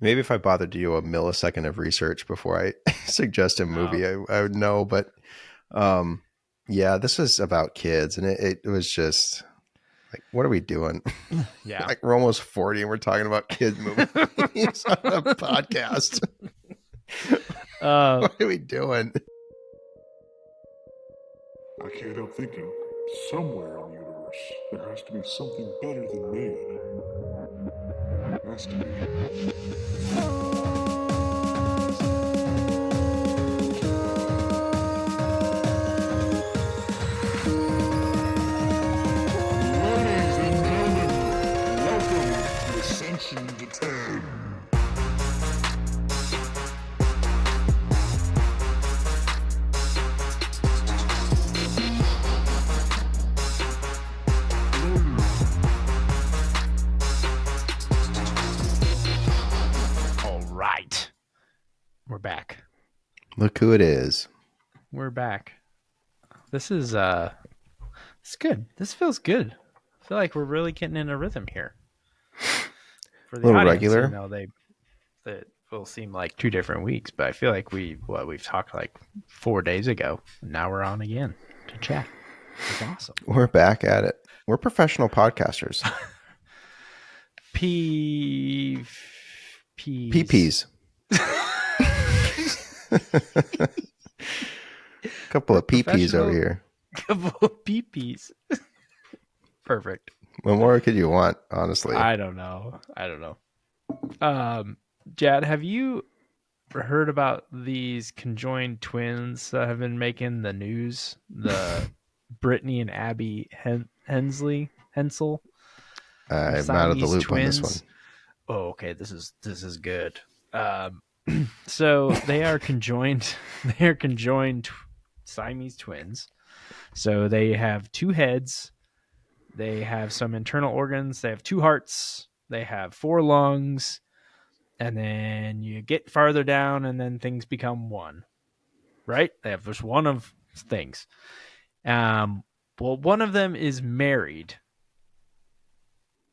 Maybe if I bothered to do a millisecond of research before I suggest a movie, I would know. But yeah, this is about kids, and it was just like, what are we doing? Yeah. Like, we're almost 40 and we're talking about kids movies on a podcast. What are we doing? I can't help thinking, somewhere in the universe, there has to be something better than man. Has to be. Ladies and gentlemen, welcome to Ascension to 10. All right. We're back. Look who it is. We're back. This is it's good. This feels good. I feel like we're really getting in a rhythm here. For the A little audience, regular. you know, they will seem like 2 different weeks, but I feel like we've talked like 4 days ago. And now we're on again to chat. It's awesome. We're back at it. We're professional podcasters. PPs. Couple of PPs over here. Couple of PPs. Perfect. What more could you want, honestly? I don't know. Jad, have you heard about these conjoined twins that have been making the news? The Brittany and Abby Hensel. I'm out of the loop on this one. Oh, okay. This is good. So they are conjoined. They are conjoined Siamese twins. So they have 2 heads. They have some internal organs. They have 2 hearts. They have 4 lungs. And then you get farther down, and then things become one. Right? They have just one of things. Well, one of them is married.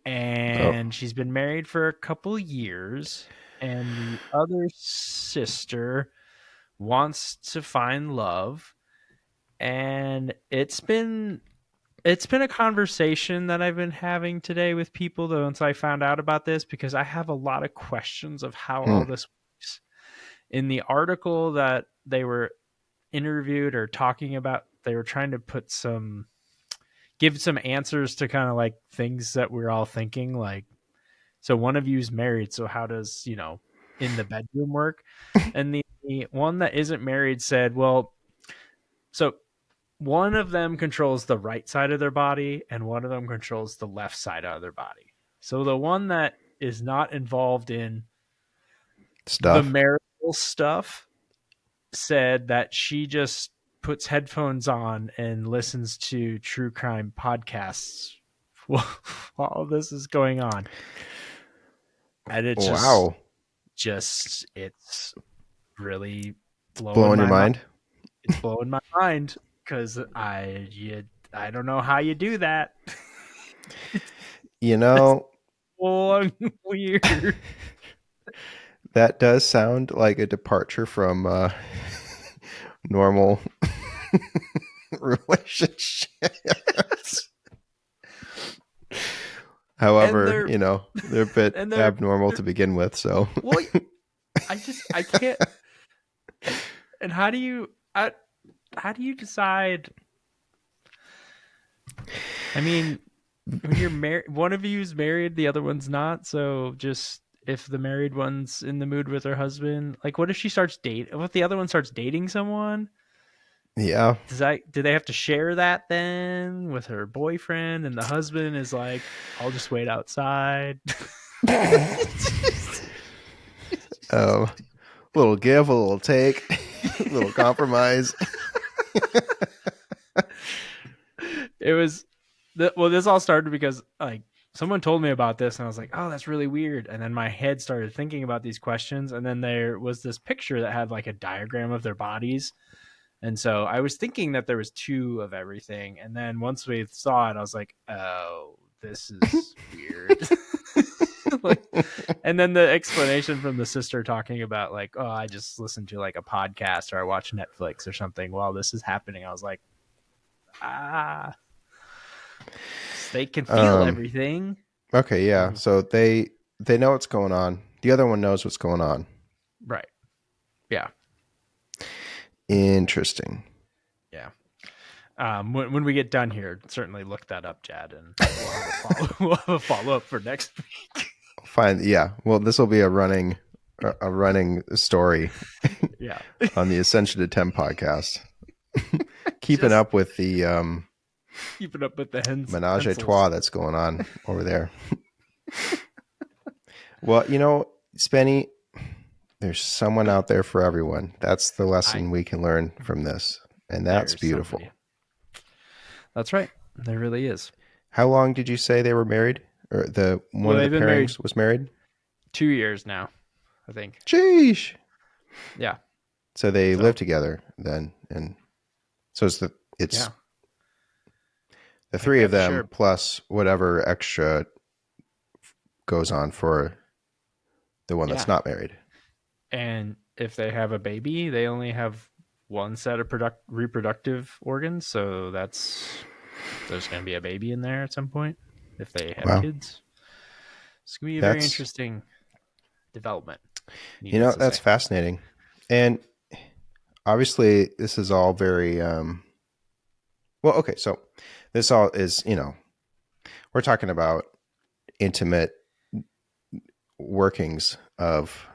And she's been married for a couple years. And the other sister wants to find love. And it's been a conversation that I've been having today with people once I found out about this, because I have a lot of questions of how all this works. In the article that they were interviewed or talking about, they were trying to give some answers to kind of like things that we're all thinking, like, so one of you's married, so how does, in the bedroom work? And the one that isn't married said, well, so one of them controls the right side of their body and one of them controls the left side of their body. So the one that is not involved in the marital stuff said that she just puts headphones on and listens to true crime podcasts while this is going on. And it's it's really blowing your mind. It's blowing my mind, because I don't know how you do that. Weird. That does sound like a departure from normal relationships. However, they're a bit abnormal to begin with. So, well, I can't. And how do you decide? I mean, when you're married, one of you's married, the other one's not. So just if the married one's in the mood with her husband, like, what if she starts dating? What if the other one starts dating someone? Yeah. Do they have to share that then with her boyfriend? And the husband is like, I'll just wait outside. A little give, a little take, a little compromise. It was, this all started because like someone told me about this and I was like, oh, that's really weird. And then my head started thinking about these questions. And then there was this picture that had like a diagram of their bodies. And so I was thinking that there was 2 of everything. And then once we saw it, I was like, oh, this is weird. Like, and then the explanation from the sister talking about like, oh, I just listened to like a podcast or I watch Netflix or something while this is happening. I was like, ah, they can feel everything. Okay, yeah. So they know what's going on. The other one knows what's going on. Right. Yeah. Interesting. Yeah. When we get done here, certainly look that up, Jad, and we'll have a follow up for next week. Fine. Yeah. Well, this will be a running story. Yeah. On the Ascension to 10 podcast. Keeping Just up with the keeping up with the hens, menage a pencils. trois that's going on over there. Well, Spenny, there's someone out there for everyone. That's the lesson we can learn from this. And that's beautiful. Somebody. That's right. There really is. How long did you say they were married? Or one of the pairings was married? 2 years now, I think. Sheesh. Yeah. So they live together then, and so it's the three of them plus whatever extra goes on for the one that's not married. And if they have a baby, they only have one set of reproductive organs, so there's going to be a baby in there at some point if they have kids. It's going to be a very interesting development. That's fascinating. And obviously this is all very well, okay, so this all is, we're talking about intimate workings of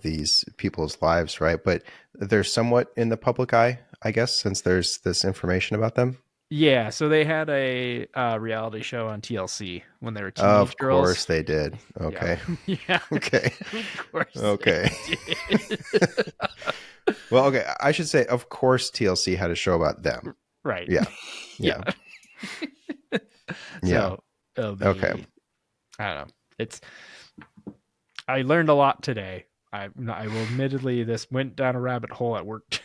these people's lives, right? But they're somewhat in the public eye, I guess, since there's this information about them. Yeah, so they had a reality show on TLC when they were teenage girls. Of course they did. Okay. Yeah. Okay. Of course. Okay. Well, okay. I should say, of course, TLC had a show about them. Right. Yeah. Yeah. Yeah. So, okay. I don't know. I learned a lot today. I will admittedly, this went down a rabbit hole at work.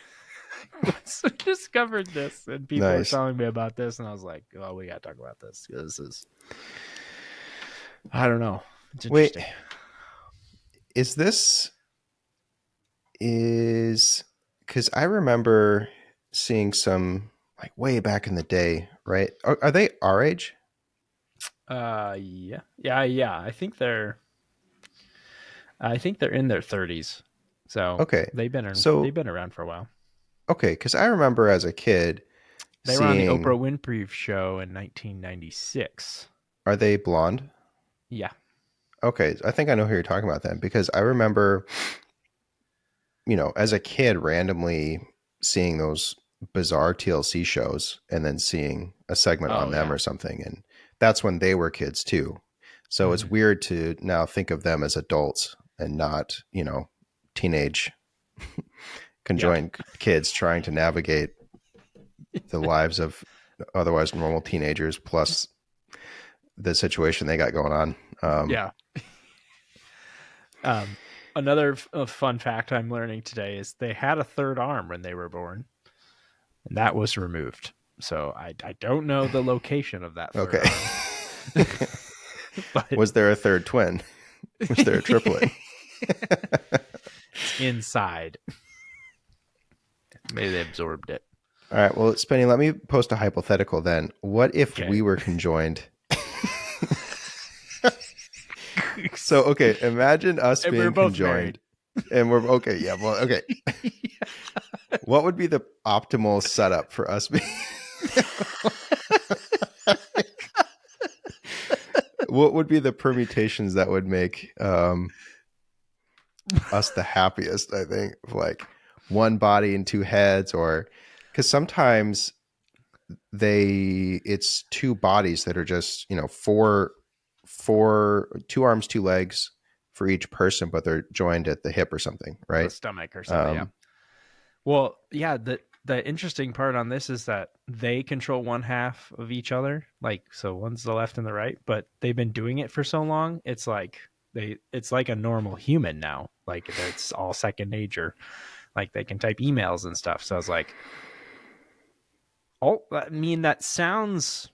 So discovered this, and people were telling me about this, and I was like, "Oh, we gotta talk about this because this is, I don't know." It's interesting. Wait, because I remember seeing some like way back in the day, right? Are they our age? Yeah. I think they're in their 30s. So okay, they've been around for a while. Okay, because I remember as a kid, they were on the Oprah Winfrey show in 1996. Are they blonde? Yeah. Okay, I think I know who you're talking about then, because I remember, as a kid, randomly seeing those bizarre TLC shows and then seeing a segment on them or something, and that's when they were kids too. So it's weird to now think of them as adults and not, teenage conjoined kids trying to navigate the lives of otherwise normal teenagers plus the situation they got going on. Another fun fact I'm learning today is they had a third arm when they were born, and that was removed. So I don't know the location of that third arm. But was there a third twin? Was there a triplet? It's inside. Maybe they absorbed it. All right. Well, Spenny, let me post a hypothetical then. What if we were conjoined? So, okay, imagine us being conjoined. And we're okay. Yeah. Well, okay. What would be the optimal setup for us being? What would be the permutations that would make us the happiest? I think like one body and two heads, or because sometimes it's two bodies that are just four, two arms, two legs for each person, but they're joined at the hip or something, right? The stomach or something. Yeah. Well, yeah. The interesting part on this is that they control one half of each other. Like, so one's the left and the right, but they've been doing it for so long. It's like it's like a normal human now. Like it's all second nature. Like they can type emails and stuff. So I was like, that sounds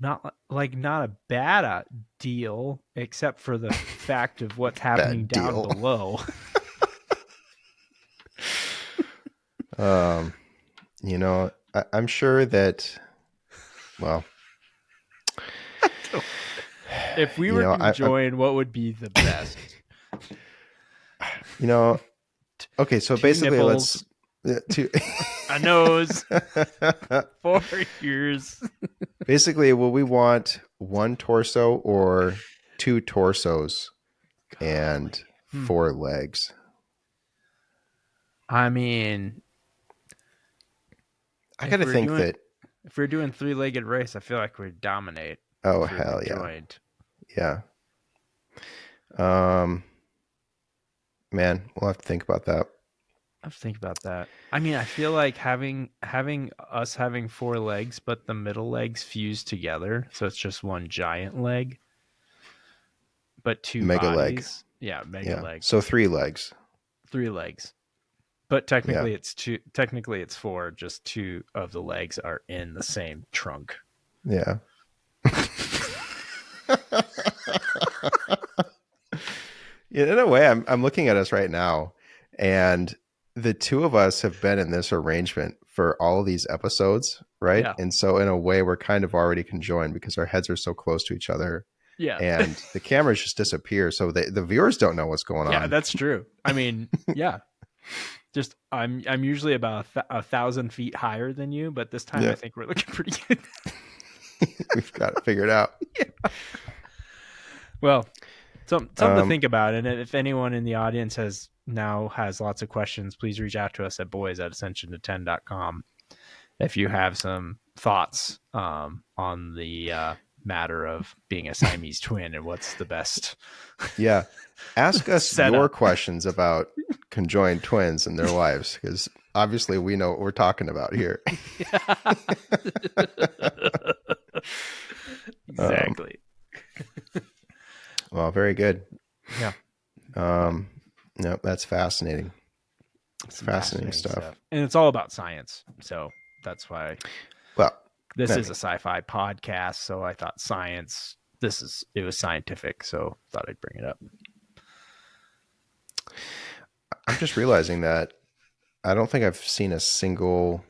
not a bad deal, except for the fact of what's happening Bad down deal. below. I'm sure that, well, If we were conjoined, what would be the best? Okay, so Two basically nipples, a nose, 4 ears. basically, will we want one torso or 2 torsos and 4 legs? I mean, I got to think that. If we're doing 3-legged race, I feel like we'd dominate. Oh, if we were hell conjoined. Yeah. Man, we'll have to think about that. I have to think about that. I mean, I feel like having 4 legs, but the middle legs fused together, so it's just one giant leg, but 2 Mega bodies. leg. Yeah, mega leg. So 3 legs. 3 legs. But technically it's 2. Technically it's 4. Just 2 of the legs are in the same trunk. Yeah. In a way, I'm looking at us right now, and the 2 of us have been in this arrangement for all of these episodes, right? Yeah. And so in a way, we're kind of already conjoined because our heads are so close to each other. Yeah. And the cameras just disappear, so the viewers don't know what's going on. Yeah, that's true. I mean, yeah. Just I'm usually about 1,000 feet higher than you, but this time I think we're looking pretty good. We've got it figured out. Yeah. Well, something to think about. And if anyone in the audience has lots of questions, please reach out to us at boys@ascension10.com if you have some thoughts on the matter of being a Siamese twin and what's the best. Yeah. Ask us Setup. your questions about conjoined twins and their lives, because obviously we know what we're talking about here. Exactly. Well, very good. Yeah. No, that's fascinating. It's fascinating stuff. And it's all about science. So that's why this is a sci-fi podcast. So I thought it was scientific. So thought I'd bring it up. I'm just realizing that I don't think I've seen a single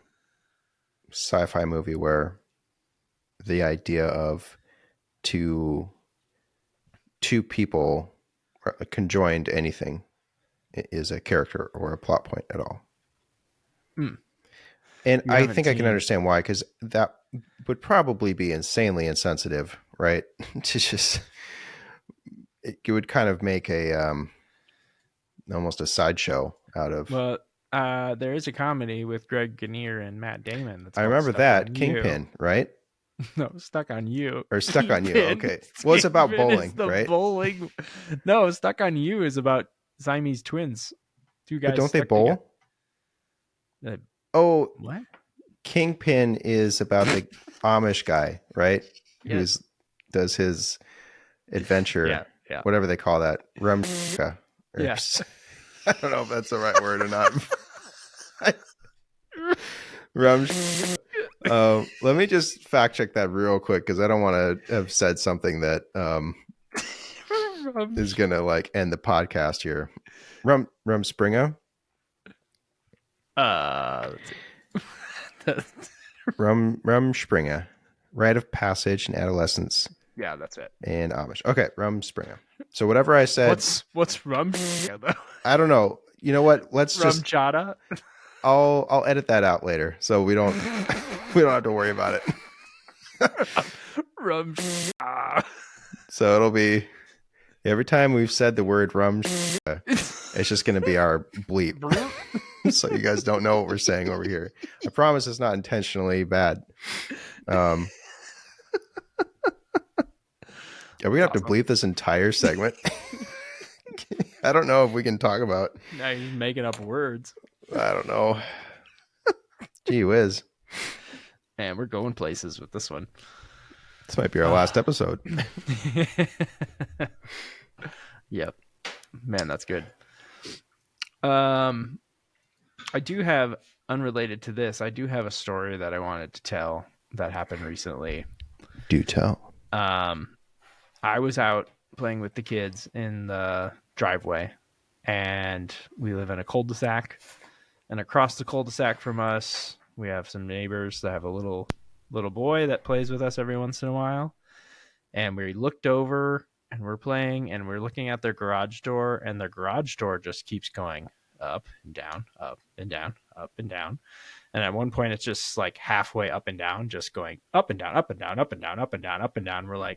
sci-fi movie where the idea of two people conjoined anything is a character or a plot point at all. And I think I can understand why, because that would probably be insanely insensitive, right? To just, it would kind of make almost a sideshow out of. Well, there is a comedy with Greg Kinnear and Matt Damon. That's I remember that Kingpin, right? No, Stuck on You. Or Stuck on You. Okay. Well, it's about bowling, right? Bowling. No, Stuck on You is about Siamese twins. 2 guys. But don't they bowl? What? Kingpin is about the Amish guy, right? Yes. Who does his adventure. Yeah. Whatever they call that. Yes. I don't know if that's the right word or not. Let me just fact check that real quick, because I don't want to have said something that is gonna like end the podcast here. Rumspringa. Rumspringa. Rite of passage in adolescence. Yeah, that's it. And Amish. Okay, Rumspringa. So whatever I said. What's rum? I don't know. You know what? Let's just. Rumchata. I'll edit that out later, so we don't have to worry about it. Rum. So it'll be every time we've said the word rum, it's just going to be our bleep. So you guys don't know what we're saying over here. I promise it's not intentionally bad. Are we gonna have to bleep this entire segment? I don't know if we can talk about. Now you're making up words. I don't know. Gee whiz. Man, we're going places with this one. This might be our last episode. Yep. Man, that's good. I do have, unrelated to this, I do have a story that I wanted to tell that happened recently. Do tell. I was out playing with the kids in the driveway, and we live in a cul-de-sac. And across the cul-de-sac from us, we have some neighbors that have a little boy that plays with us every once in a while. And we looked over and we're playing and we're looking at their garage door, and their garage door just keeps going up and down, up and down, up and down. And at one point, it's just like halfway up and down, just going up and down, up and down, up and down, up and down, up and down. We're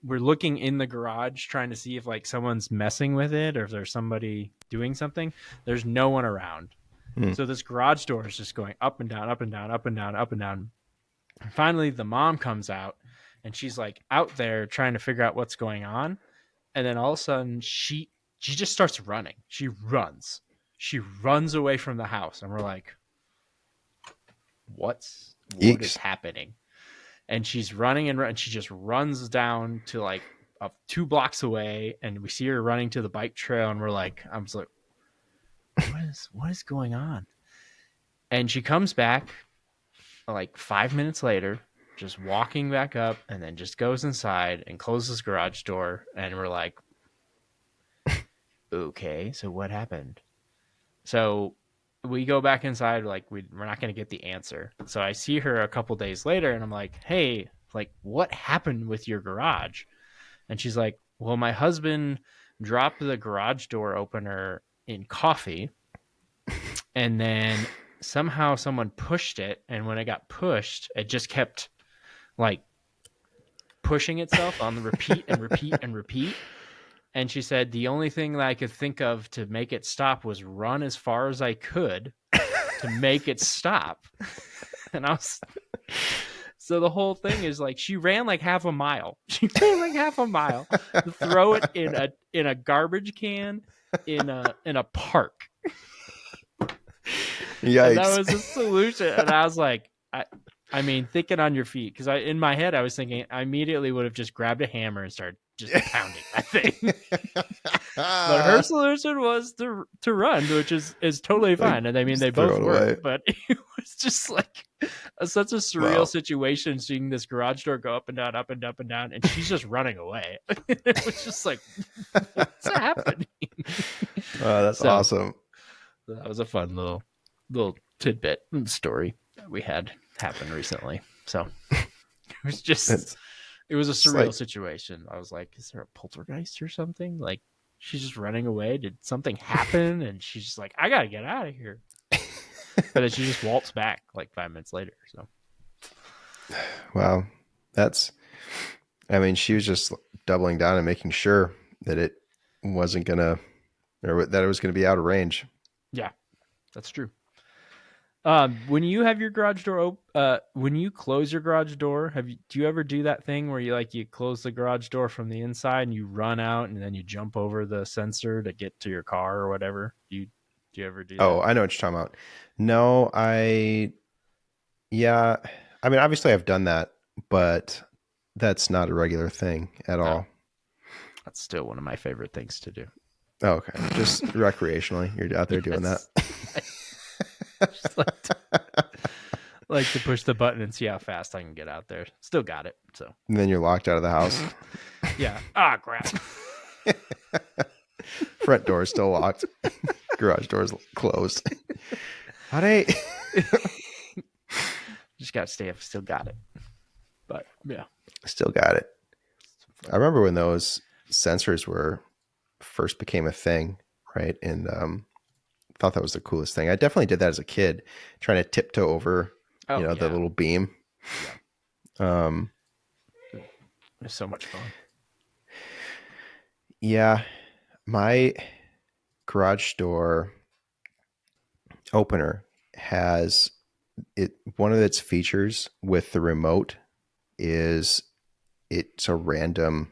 we're looking in the garage trying to see if like someone's messing with it or if there's somebody doing something. There's no one around. So this garage door is just going up and down, up and down, up and down, up and down. And finally, the mom comes out and she's like out there trying to figure out what's going on. And then all of a sudden she just starts running. She runs away from the house. And we're like, what is happening? And she's running and she just runs down to like 2 blocks away, and we see her running to the bike trail, and I'm just like, what is going on? And she comes back like 5 minutes later, just walking back up, and then just goes inside and closes the garage door, and we're like, okay, so what happened? So we go back inside, like we're not going to get the answer. So I see her a couple days later, and I'm like, hey, like what happened with your garage? And she's like, well, my husband dropped the garage door opener in coffee, and then somehow someone pushed it, and when it got pushed, it just kept like pushing itself on the repeat and repeat and repeat. And she said the only thing that I could think of to make it stop was run as far as I could to make it stop. And so the whole thing is like she ran like half a mile. She ran like half a mile to throw it in a garbage can in a park. Yikes. And that was the solution. And I was like, I mean, thinking on your feet, because in my head I was thinking I immediately would have just grabbed a hammer and started just pounding that thing. But her solution was to run, which is totally fine. And I mean, they both worked, but it was just like such a surreal situation, seeing this garage door go up and down, up and up and down, and she's just running away. It was just like, what's happening? That's awesome. That was a fun little tidbit story that we had happen recently. So it was just it was a surreal situation. I was like, is there a poltergeist or something? Like she's just running away. Did something happen? And she's just like, I gotta get out of here. But then she just waltzed back like 5 minutes later. So wow. She was just doubling down and making sure that it wasn't gonna, or that it was gonna be out of range. Yeah, that's true. When you have your garage door when you close your garage door, do you ever do that thing where you close the garage door from the inside and you run out and then you jump over the sensor to get to your car or whatever? Do you ever do that? Oh, I know what you're talking about. No, obviously I've done that, but that's not a regular thing at all. That's still one of my favorite things to do. Oh, okay. Just recreationally, you're out there doing that. Just like to push the button and see how fast I can get out there. Still got it. So. And then you're locked out of the house. Yeah. Crap. Front door is still locked. Garage door is closed. Just got to stay up. Still got it. But yeah. Still got it. I remember when those sensors first became a thing, right? And thought that was the coolest thing. I definitely did that as a kid, trying to tiptoe over, the little beam. Yeah. It's so much fun. Yeah. My garage door opener has one of its features with the remote is it's a random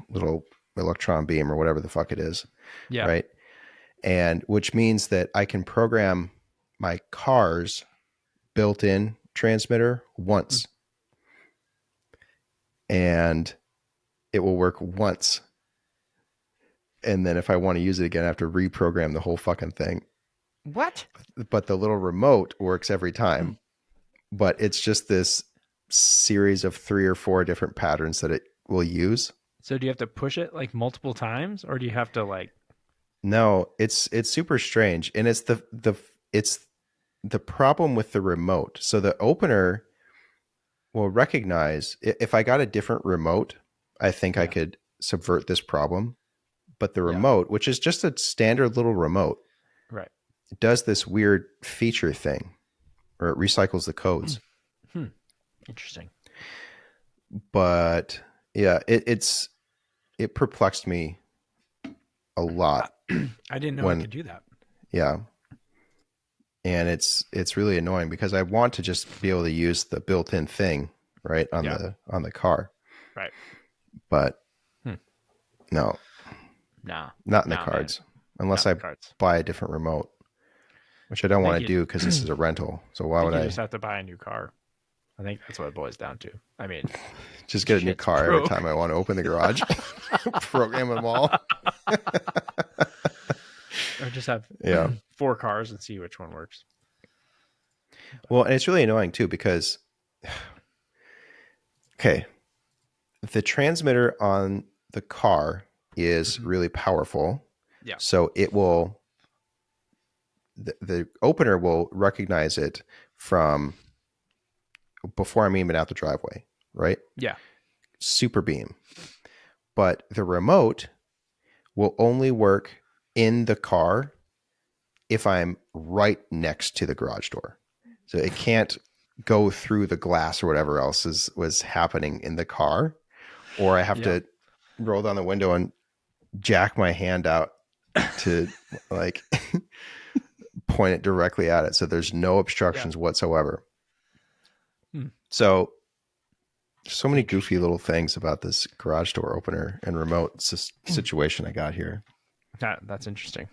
little electron beam or whatever the fuck it is. Yeah. Right. And which means that I can program my car's built-in transmitter once. And it will work once. And then if I want to use it again, I have to reprogram the whole fucking thing. What? but the little remote works every time. But it's just this series of 3 or 4 different patterns that it will use. So do you have to push it like multiple times, or do you have to like? No, it's super strange, and it's the problem with the remote. So the opener will recognize if I got a different remote, I think I could subvert this problem. But the remote, which is just a standard little remote, Right. does this weird feature thing, or it recycles the codes. Interesting. But yeah, it perplexed me a lot. I didn't know I could do that. Yeah. And it's really annoying because I want to just be able to use the built-in thing right on the car. Right. But no. Nah. Not in the cards. Man. Unless I buy a different remote. Which I don't want to do because this is a rental. So why would I just have to buy a new car? I think that's what it boils down to. I mean, just get a new car every time I want to open the garage. Program them all. Or just have 4 cars and see which one works. Well, and it's really annoying too because the transmitter on the car is really powerful. Yeah. So it will the opener will recognize it from before I'm even out the driveway, right? Yeah. Super beam. But the remote will only work in the car if I'm right next to the garage door. So it can't go through the glass or whatever else was happening in the car, or I have to roll down the window and jack my hand out to like point it directly at it. So there's no obstructions whatsoever. So many goofy little things about this garage door opener and remote situation I got here. That's interesting.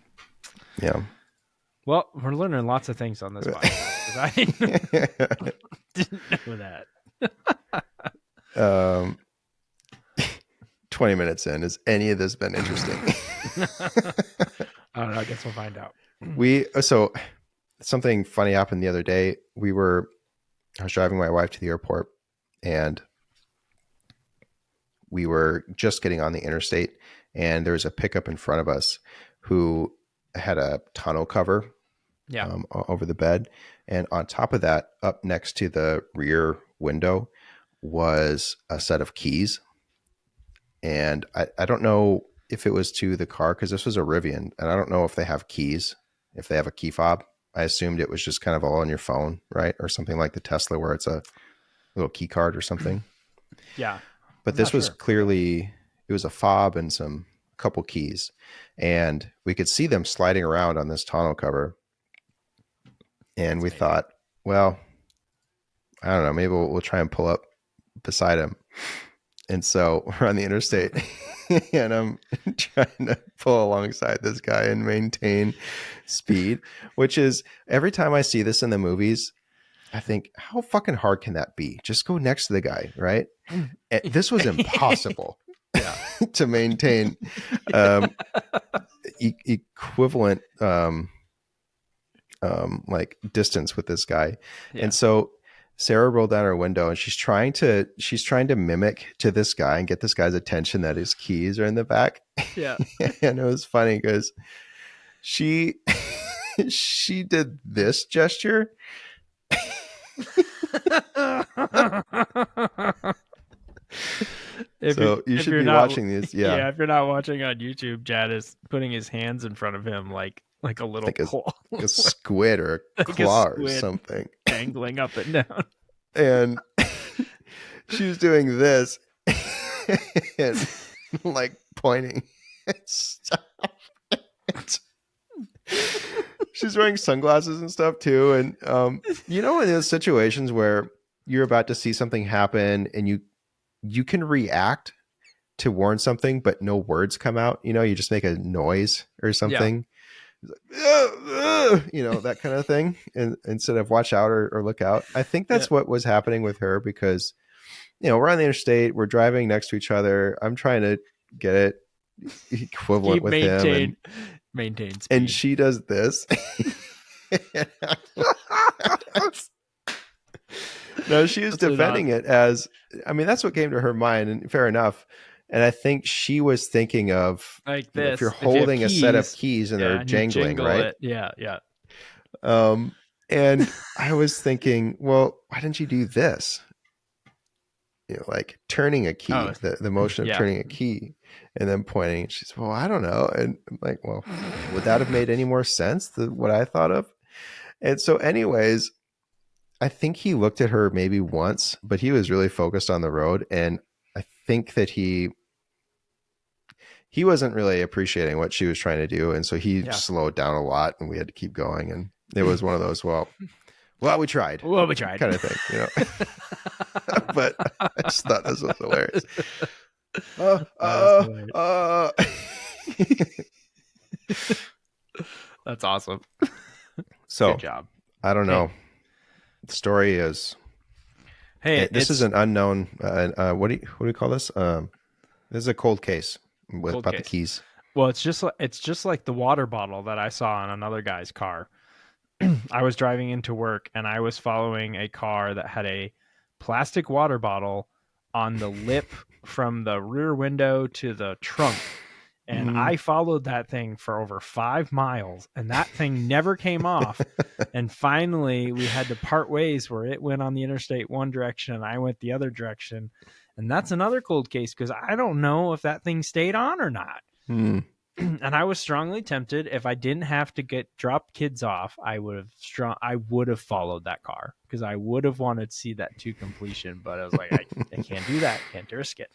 Yeah. Well, we're learning lots of things on this podcast. I didn't know that. 20 minutes in. Has any of this been interesting? I don't know. I guess we'll find out. So something funny happened the other day. I was driving my wife to the airport and we were just getting on the interstate and there was a pickup in front of us who had a tonneau cover over the bed. And on top of that, up next to the rear window was a set of keys. And I don't know if it was to the car because this was a Rivian and I don't know if they have keys, if they have a key fob. I assumed it was just kind of all on your phone, right? Or something like the Tesla where it's a little key card or something. Yeah. But this was clearly, it was a fob and a couple keys. And we could see them sliding around on this tonneau cover. And we thought, well, I don't know, maybe we'll try and pull up beside him. And so we're on the interstate and I'm trying to pull alongside this guy and maintain speed, which is every time I see this in the movies, I think, how fucking hard can that be? Just go next to the guy, right? This was impossible to maintain equivalent like distance with this guy. Yeah. And so Sarah rolled down her window and she's trying to mimic to this guy and get this guy's attention that his keys are in the back. Yeah. And it was funny because she did this gesture. So you should be watching these. Yeah. If you're not watching on YouTube, Jad is putting his hands in front of him like a little claw. Like a squid or a claw or something. Dangling up and down. And she was doing this and like pointing. Stop. She's wearing sunglasses and stuff too. And in those situations where you're about to see something happen and you can react to warn something, but no words come out. You just make a noise or something. Like, that kind of thing. And instead of watch out or look out. I think that's what was happening with her because, we're on the interstate, we're driving next to each other. I'm trying to get it equivalent with him. Maintain speed. And she does this. No, she was That's an defending it as, I mean, that's what came to her mind, and fair enough. And I think she was thinking of, like if you're this. If you have holding a set of keys and they're and you jangling, jingle right? it. Yeah. And I was thinking, well, why didn't you do this? Like turning a key, Oh, the motion of yeah. turning a key and then pointing. She's, well, I don't know. And I'm like, well, would that have made any more sense than what I thought of? And so anyways, I think he looked at her maybe once, but he was really focused on the road. And I think that he wasn't really appreciating what she was trying to do. And so he slowed down a lot and we had to keep going. And it was one of those, well, we tried. Well, we tried. Kind of thing, But I just thought this was hilarious. That's awesome. So, good job. I don't know. The story is, hey, this is an unknown. What do you call this? This is a cold case about the keys. Well, it's just like the water bottle that I saw on another guy's car. I was driving into work and I was following a car that had a plastic water bottle on the lip from the rear window to the trunk. And I followed that thing for over 5 miles and that thing never came off. And finally we had to part ways where it went on the interstate one direction and I went the other direction. And that's another cold case because I don't know if that thing stayed on or not. And I was strongly tempted. If I didn't have to drop kids off, I would have followed that car because I would have wanted to see that to completion. But I was like, I can't do that. Can't risk it.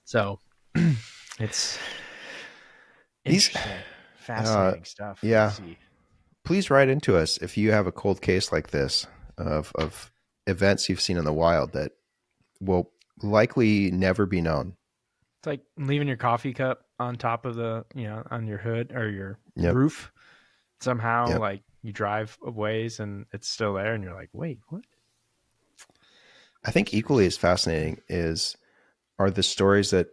So it's interesting, fascinating stuff. Yeah. Please write into us if you have a cold case like this of events you've seen in the wild that will likely never be known. It's like leaving your coffee cup on top of on your hood or your roof. Somehow, like you drive a ways and it's still there, and you're like, "Wait, what?" I think equally as fascinating are the stories that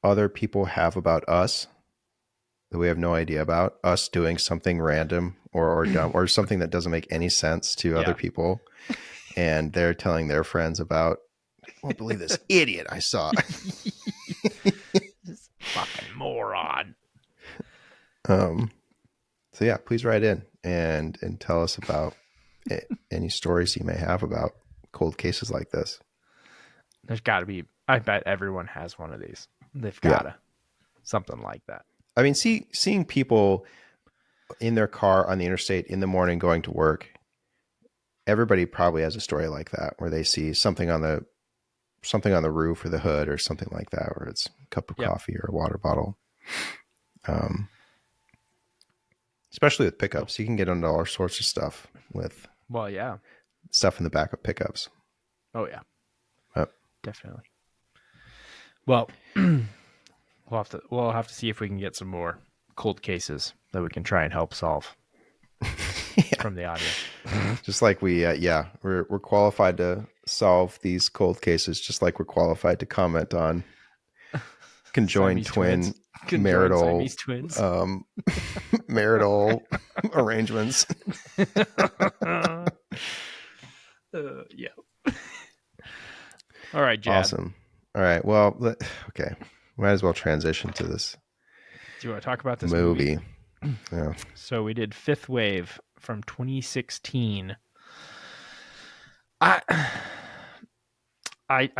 other people have about us that we have no idea about. Us doing something random or dumb or something that doesn't make any sense to other people, and they're telling their friends about. I won't believe this idiot I saw. This fucking moron. So yeah, please write in and tell us about any stories you may have about cold cases like this. There's got to be. I bet everyone has one of these. They've got to something like that. I mean, seeing people in their car on the interstate in the morning going to work. Everybody probably has a story like that where they see something on the roof or the hood or something like that, or it's a cup of coffee or a water bottle. Especially with pickups, you can get into all sorts of stuff with. Well, yeah, stuff in the back of pickups. Oh yeah, definitely. Well, we'll have to see if we can get some more cold cases that we can try and help solve from the audience. Just like we're qualified to solve these cold cases, just like we're qualified to comment on conjoined twin marital twins. Marital arrangements. Yeah. All right, Jad. Awesome. All right. Well, okay. Might as well transition to this. Do you want to talk about this movie? Yeah. So we did Fifth Wave from 2016. I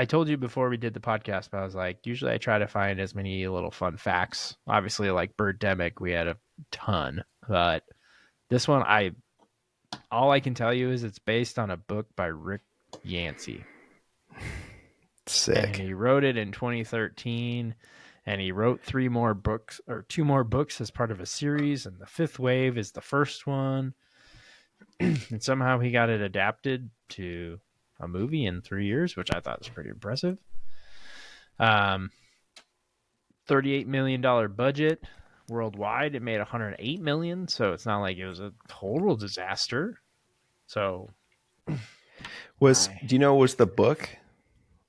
told you before we did the podcast, but I was like, usually I try to find as many little fun facts. Obviously, like Birdemic, we had a ton, but this one, all I can tell you is it's based on a book by Rick Yancey. Sick. And he wrote it in 2013, and he wrote 2 more books as part of a series, and the Fifth Wave is the first one. And somehow he got it adapted to a movie in 3 years, which I thought was pretty impressive. $38 million budget worldwide. It made $108 million, so it's not like it was a total disaster. So, do you know, was the book,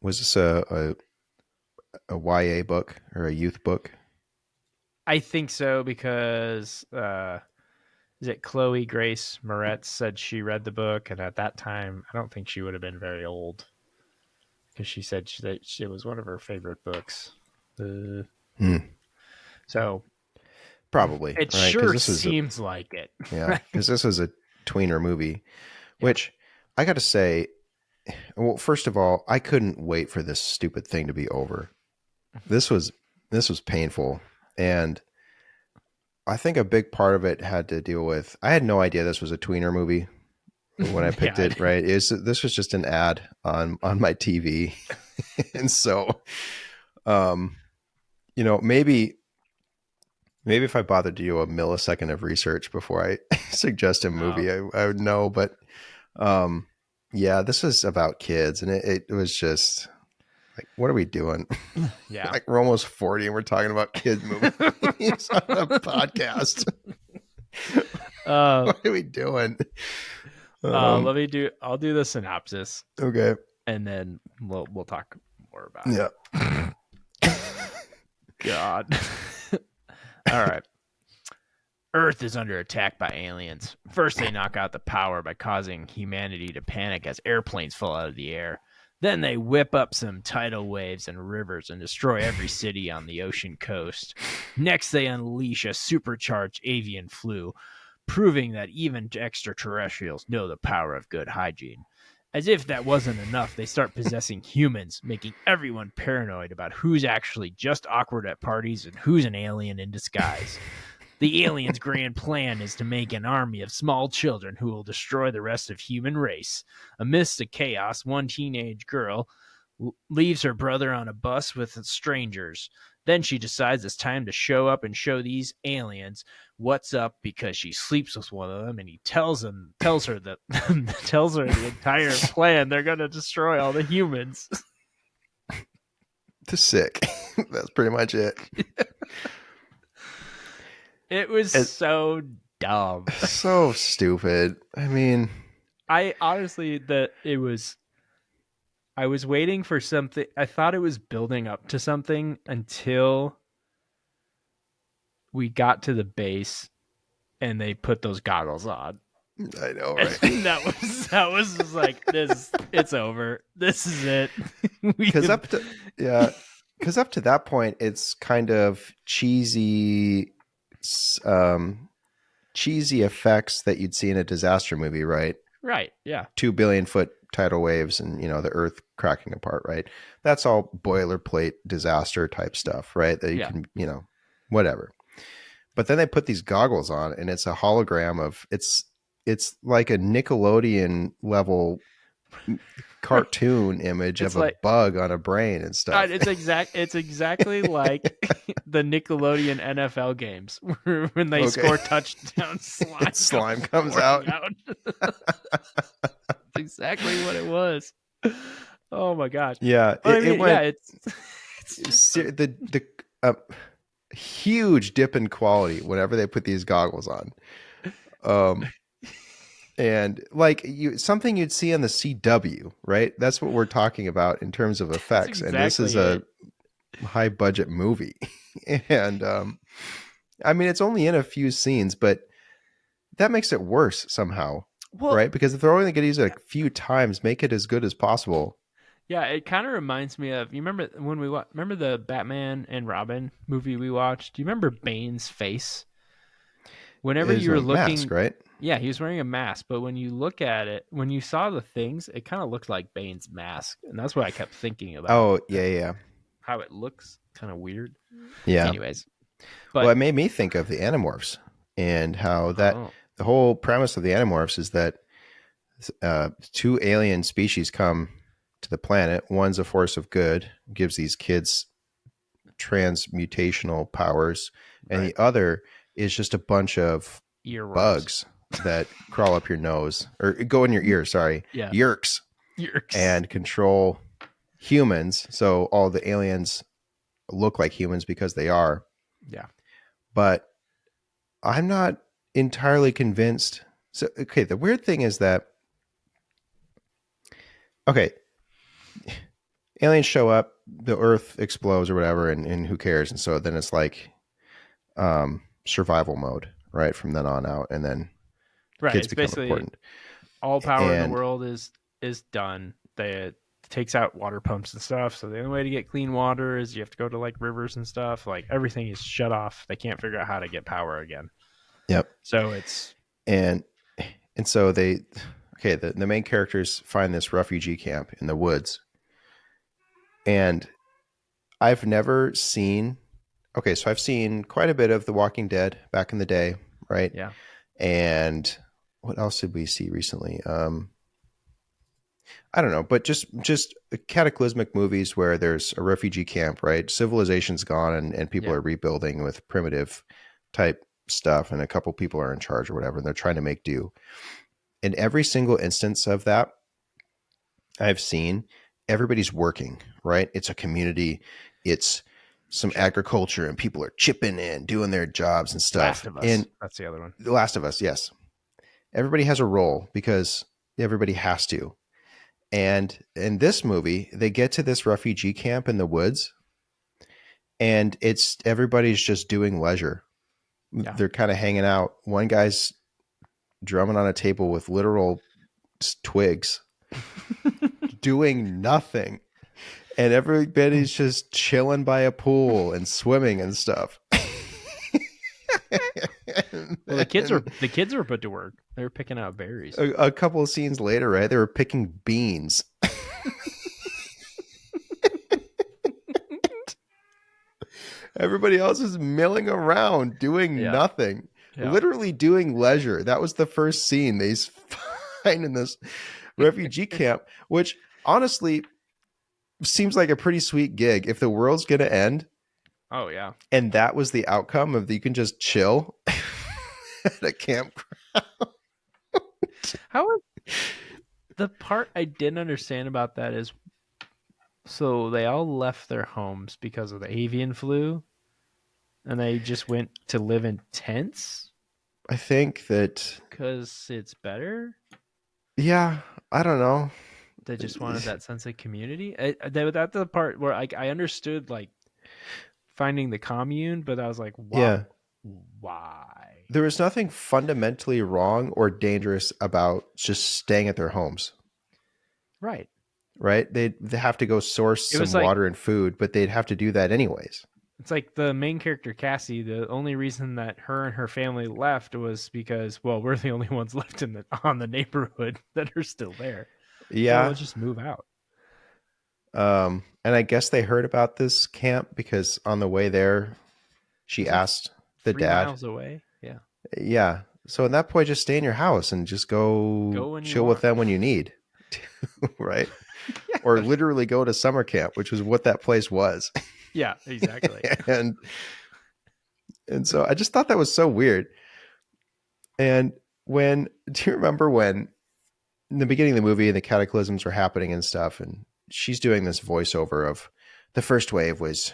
was this a YA book or a youth book? I think so, because is it Chloe Grace Moretz said she read the book, and at that time, I don't think she would have been very old because she said that it was one of her favorite books. So Probably, it right? Because sure this is seems like it. yeah, because this is a tweener movie, which I got to say, well, first of all, I couldn't wait for this stupid thing to be over. This was painful, and I think a big part of it had to deal with I had no idea this was a tweener movie when I picked it. Right, this was just an ad on my TV, and so, maybe if I bothered to do a millisecond of research before I suggest a movie, I would know. But yeah, this is about kids, and it was just like, what are we doing? Yeah. Like, we're almost 40 and we're talking about kid movies on a podcast. What are we doing? I'll do the synopsis. Okay. And then we'll talk more about it. Yeah. God. All right. Earth is under attack by aliens. First, they knock out the power by causing humanity to panic as airplanes fall out of the air. Then they whip up some tidal waves and rivers and destroy every city on the ocean coast. Next, they unleash a supercharged avian flu, proving that even extraterrestrials know the power of good hygiene. As if that wasn't enough, they start possessing humans, making everyone paranoid about who's actually just awkward at parties and who's an alien in disguise. The aliens' grand plan is to make an army of small children who will destroy the rest of human race. Amidst the chaos, one teenage girl leaves her brother on a bus with strangers. Then she decides it's time to show up and show these aliens what's up because she sleeps with one of them, and he tells her the entire plan. They're going to destroy all the humans. The sick. That's pretty much it. It was so dumb. So stupid. I mean, I honestly I was waiting for something. I thought it was building up to something until we got to the base and they put those goggles on. I know, right? And that was just like, it's over. This is it. Because up to that point, it's kind of cheesy effects that you'd see in a disaster movie, right? Right. Yeah. 2 billion foot tidal waves and the earth cracking apart, right? That's all boilerplate disaster type stuff, right? That you can, whatever. But then they put these goggles on, and it's a hologram of it's like a Nickelodeon level cartoon image of a bug on a brain and stuff. It's exactly like the Nickelodeon NFL games when they score touchdowns, slime comes out. That's exactly what it was. Oh my gosh. Yeah. It's the huge dip in quality whenever they put these goggles on. And like something you'd see on the CW, right? That's what we're talking about in terms of effects. Exactly, and this is a high budget movie. And I mean, it's only in a few scenes, but that makes it worse somehow, right? Because if they're only going to use it a few times, make it as good as possible. Yeah, it kind of reminds me of, you remember when remember the Batman and Robin movie we watched? Do you remember Bane's face? Whenever you were looking, mask, right? Yeah, he was wearing a mask, but when you look at it, when you saw the things, it kind of looked like Bane's mask, and that's what I kept thinking about. Oh, yeah. How it looks kind of weird. Yeah. Anyways. Well, it made me think of the Animorphs and how the whole premise of the Animorphs is that 2 alien species come to the planet. One's a force of good, gives these kids transmutational powers, and the other is just a bunch of earworms. Bugs that crawl up your nose or go in your ear. Sorry. Yeah. Yerks. And control humans. So all the aliens look like humans because they are. Yeah. But I'm not entirely convinced. So, okay. The weird thing is that, aliens show up, the earth explodes or whatever, and who cares? And so then it's like, survival mode. right, from then on out, and then Right. kids It's become basically important. all power in the And world is done. It takes out water pumps and stuff. So the only way to get clean water is you have to go to like rivers and stuff. Like everything is shut off. They can't figure out how to get power again. yep, So it's and so the main characters find this refugee camp in the woods, and I've never seen. Okay, so I've seen quite a bit of The Walking Dead back in the day, right? yeah. And what else did we see recently? I don't know, but just cataclysmic movies where there's a refugee camp, right? Civilization's gone, and people Yeah. are rebuilding with primitive type stuff, and a couple people are in charge or whatever, and they're trying to make do. In every single instance of that I've seen, everybody's working, right? It's a community, it's some agriculture, and people are chipping in, doing their jobs and stuff. Last of Us. And That's the other one. The Last of Us, yes. Everybody has a role because everybody has to. And in this movie, they get to this refugee camp in the woods, and it's everybody's just doing leisure. Yeah. They're kind of hanging out. One guy's drumming on a table with literal twigs, doing nothing. And everybody's just chilling by a pool and swimming and stuff. Well, the kids were put to work. They were picking out berries. A couple of scenes later, right? They were picking beans. Everybody else is milling around doing Yeah. nothing, Yeah. literally doing leisure. That was the first scene they find in this refugee camp, which honestly seems like a pretty sweet gig. If the world's going to end, Oh yeah. and that was the outcome of you can just chill at a camp. How the part I didn't understand about that is, so they all left their homes because of the avian flu, and they just went to live in tents I think that, because it's better. yeah, I don't know. They just wanted that sense of community. That's the part where I understood like finding the commune, but I was like, why? Yeah. Why? There was nothing fundamentally wrong or dangerous about just staying at their homes, Right. right? They have to go source It was some like- water and food, but they'd have to do that anyways. It's like the main character, Cassie, the only reason that her and her family left was because, well, we're the only ones left on the neighborhood that are still there. Yeah. Well, let's just move out. And I guess they heard about this camp because on the way there, she It's like asked the 3 dad. miles away. Yeah. Yeah. So at that point, just stay in your house and just Go when you chill with want. them when you need. Right. Yeah. Or literally go to summer camp, which was what that place was. Yeah, exactly. and so I just thought that was so weird. And do you remember when in the beginning of the movie, the cataclysms were happening and stuff, and she's doing this voiceover of the first wave was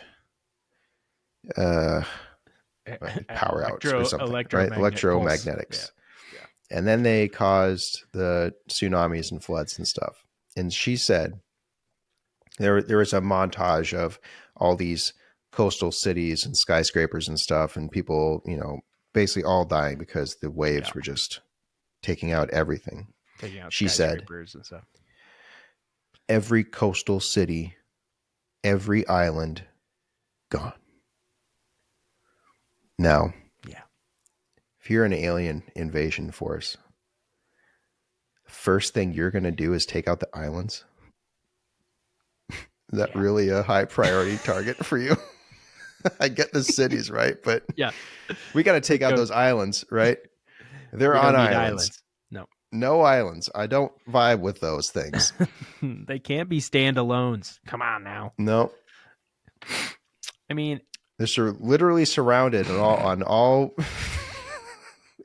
power outs or something, right? Electromagnetics. Yeah. And then they caused the tsunamis and floods and stuff. And she said there was a montage of all these coastal cities and skyscrapers and stuff, and people, basically all dying because the waves were just taking out everything. Taking out She said, skyscrapers and stuff. every coastal city, every island, gone. Now, Yeah. if you're an alien invasion force, first thing you're going to do is take out the islands. Is that really a high priority target for you? I get the cities, right? But Yeah. we got to take out those islands, right? They're We on don't need islands. No. No islands. I don't vibe with those things. They can't be standalones. Come on now. No. I mean, They're literally surrounded on all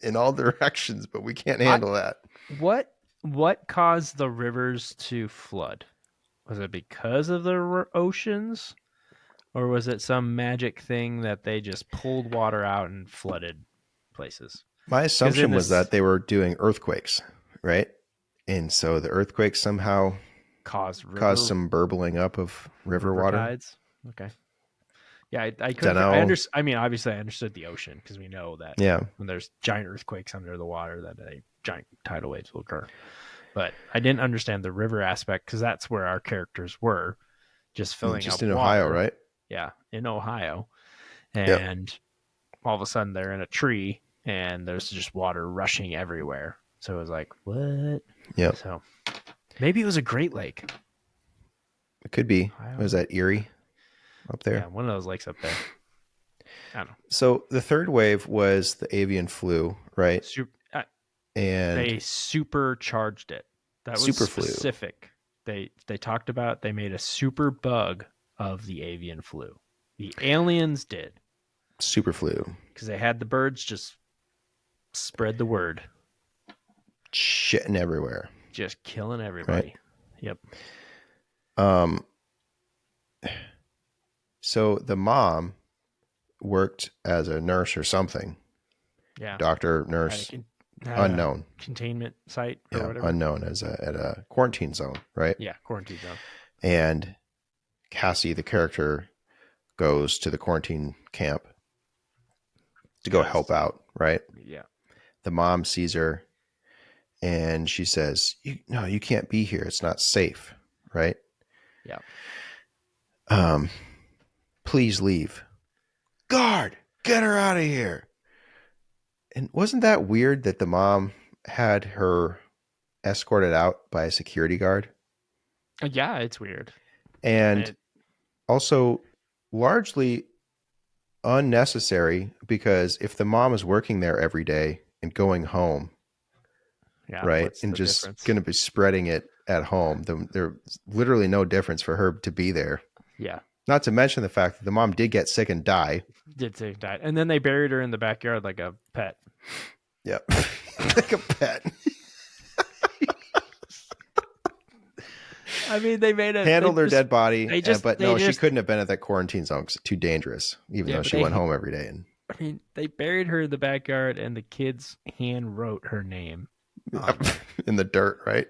in all directions, but we can't handle that. what caused the rivers to flood? Was it because of the oceans, or was it some magic thing that they just pulled water out and flooded places? My assumption was that they were doing earthquakes, right? And so the earthquakes somehow Caused caused some burbling up of river water. tides. Okay. Yeah, I couldn't. Dunno. I mean, obviously, I understood the ocean because we know that Yeah. when there's giant earthquakes under the water, that giant tidal waves will occur. But I didn't understand the river aspect because that's where our characters were, just filling Just up in water. Ohio, right? Yeah, in Ohio, Yep. and all of a sudden they're in a tree and there's just water rushing everywhere. So it was like, what? Yep. So maybe it was a Great Lake. It could be. Ohio? Was that Erie up there? Yeah, one of those lakes up there. I don't know. So the third wave was the avian flu, right? And They supercharged it. That was Super flu. specific. They talked about they made a super bug of the avian flu. The aliens did super flu. because they had the birds just spread the word, Shitting everywhere. just killing everybody. Right. Yep. So the mom worked as a nurse or something. Yeah. Doctor, nurse, Had unknown. a containment site or whatever. Unknown at a quarantine zone, right? Yeah, quarantine zone. And Cassie, the character, goes to the quarantine camp to go help out, right? Yeah. The mom sees her and she says, no, you can't be here. It's not safe, right? Yeah. Please leave. Guard, get her out of here. And wasn't that weird that the mom had her escorted out by a security guard? Yeah, it's weird. And also largely unnecessary, because if the mom is working there every day and going home, right, and just going to be spreading it at home, there's literally no difference for her to be there. Yeah. Not to mention the fact that the mom did get sick and die. Did say died. And then they buried her in the backyard like a pet. Yep. Like a pet. I mean, they made handled her dead body, but no, she couldn't have been at that quarantine zone because it's too dangerous, even though she went home every day. And I mean, they buried her in the backyard, and the kids hand wrote her name in the dirt, right?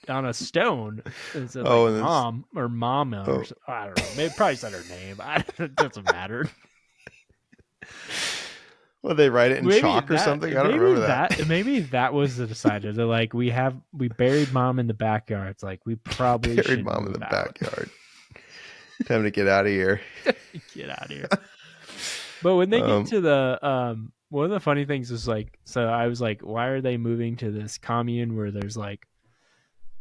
On a stone. It said mom or mama. Or I don't know. Maybe probably said her name. It doesn't matter. Well, they write it in chalk or something. I don't remember that. Maybe that was the decided. They're like, we buried mom in the backyard. It's like we probably buried mom in the backyard. Time to get out of here. Get out of here. But when they get to the one of the funny things is like, so I was like, why are they moving to this commune where there's like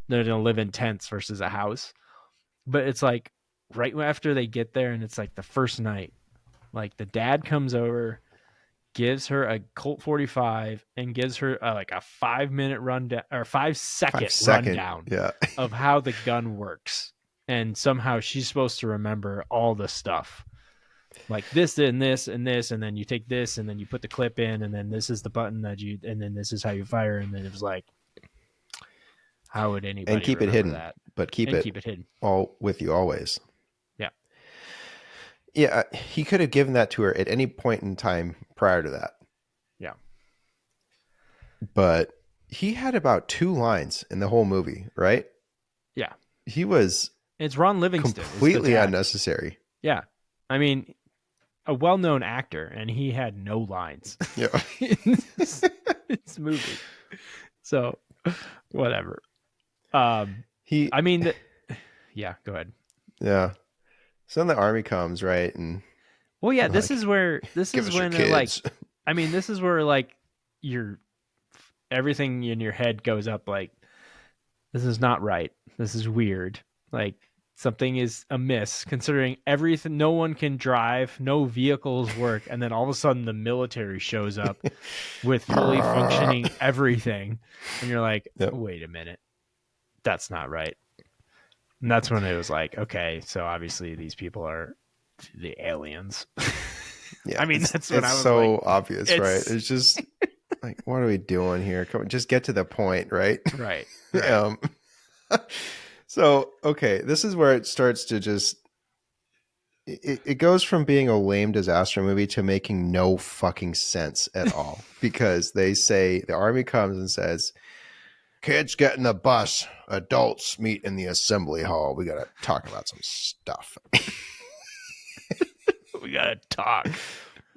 they're gonna live in tents versus a house? But it's like right after they get there, and it's like the first night, like the dad comes over, gives her a Colt 45 and gives her like a 5-minute rundown or 5-second rundown of how the gun works. And somehow she's supposed to remember all the stuff. Like this and this and this, and then you take this and then you put the clip in, and then this is the button and then this is how you fire. And then it was like, how would anybody and keep it hidden that? But keep it hidden all with you always. Yeah, he could have given that to her at any point in time prior to that. Yeah, but he had about 2 lines in the whole movie, right? Yeah, he was. It's Ron Livingston, completely unnecessary. Yeah, I mean, a well-known actor, and he had no lines. Yeah, in this movie. So, whatever. Yeah, go ahead. Yeah. So then the army comes, right? And well, yeah, this is when like, I mean, this is where like everything in your head goes up. Like, this is not right. This is weird. Like something is amiss considering everything. No one can drive. No vehicles work. And then all of a sudden the military shows up with fully functioning everything. And you're like, wait a minute. That's not right. And that's when it was like, okay, so obviously these people are the aliens. Yeah, I mean, that's what I was so like, obvious, right? It's just like, what are we doing here? Come on, just get to the point, right? Right. So, okay, this is where it starts to just, it goes from being a lame disaster movie to making no fucking sense at all. Because they say, the army comes and says, kids get in the bus, adults meet in the assembly hall. We got to talk about some stuff. We gotta talk.